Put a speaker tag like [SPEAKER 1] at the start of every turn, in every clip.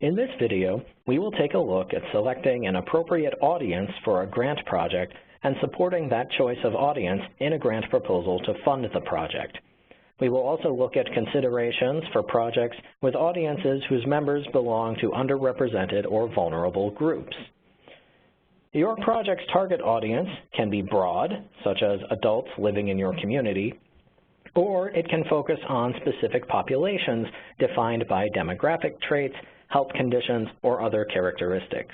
[SPEAKER 1] In this video, we will take a look at selecting an appropriate audience for a grant project and supporting that choice of audience in a grant proposal to fund the project. We will also look at considerations for projects with audiences whose members belong to underrepresented or vulnerable groups. Your project's target audience can be broad, such as adults living in your community, or it can focus on specific populations defined by demographic traits, health conditions, or other characteristics.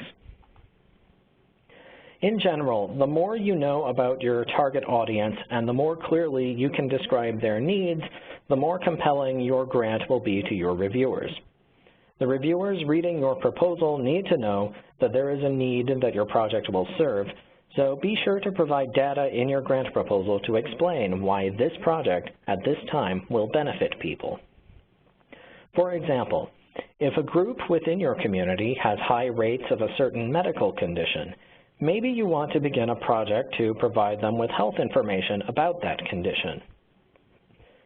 [SPEAKER 1] In general, the more you know about your target audience and the more clearly you can describe their needs, the more compelling your grant will be to your reviewers. The reviewers reading your proposal need to know that there is a need that your project will serve, so be sure to provide data in your grant proposal to explain why this project at this time will benefit people. For example, if a group within your community has high rates of a certain medical condition, maybe you want to begin a project to provide them with health information about that condition.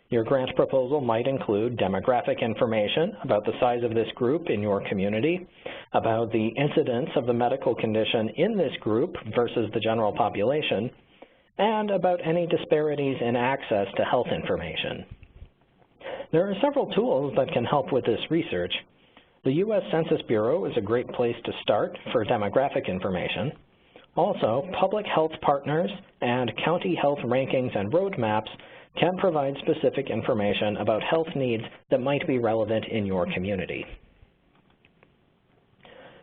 [SPEAKER 1] Your grant proposal might include demographic information about the size of this group in your community, about the incidence of the medical condition in this group versus the general population, and about any disparities in access to health information. There are several tools that can help with this research. The U.S. Census Bureau is a great place to start for demographic information. Also, public health partners and county health rankings and roadmaps can provide specific information about health needs that might be relevant in your community.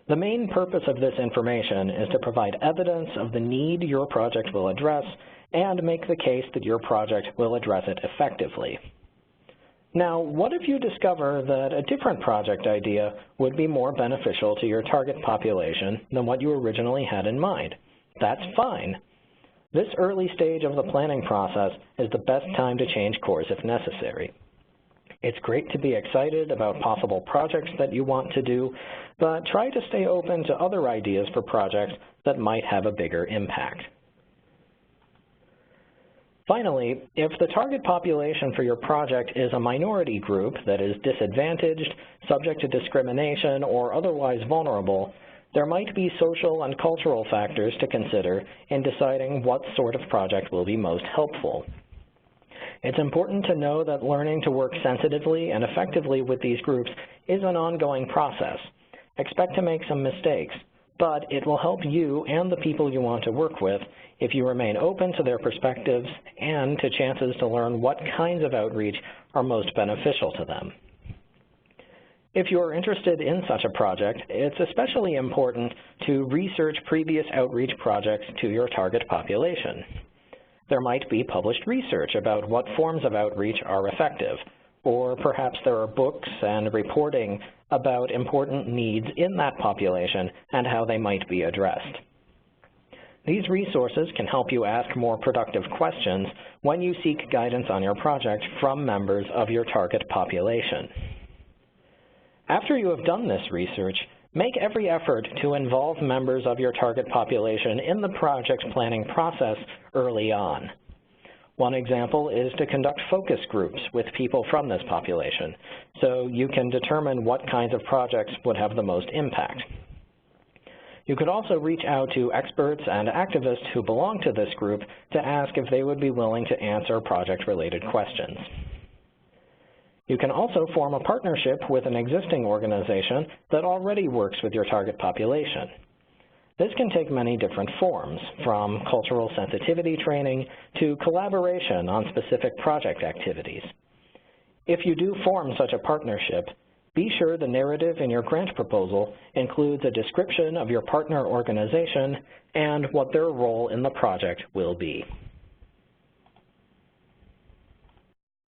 [SPEAKER 1] The main purpose of this information is to provide evidence of the need your project will address and make the case that your project will address it effectively. Now, what if you discover that a different project idea would be more beneficial to your target population than what you originally had in mind? That's fine. This early stage of the planning process is the best time to change course if necessary. It's great to be excited about possible projects that you want to do, but try to stay open to other ideas for projects that might have a bigger impact. Finally, if the target population for your project is a minority group that is disadvantaged, subject to discrimination, or otherwise vulnerable, there might be social and cultural factors to consider in deciding what sort of project will be most helpful. It's important to know that learning to work sensitively and effectively with these groups is an ongoing process. Expect to make some mistakes, but it will help you and the people you want to work with if you remain open to their perspectives and to chances to learn what kinds of outreach are most beneficial to them. If you are interested in such a project, it's especially important to research previous outreach projects to your target population. There might be published research about what forms of outreach are effective, or perhaps there are books and reporting about important needs in that population and how they might be addressed. These resources can help you ask more productive questions when you seek guidance on your project from members of your target population. After you have done this research, make every effort to involve members of your target population in the project planning process early on. One example is to conduct focus groups with people from this population, so you can determine what kinds of projects would have the most impact. You could also reach out to experts and activists who belong to this group to ask if they would be willing to answer project-related questions. You can also form a partnership with an existing organization that already works with your target population. This can take many different forms, from cultural sensitivity training to collaboration on specific project activities. If you do form such a partnership, be sure the narrative in your grant proposal includes a description of your partner organization and what their role in the project will be.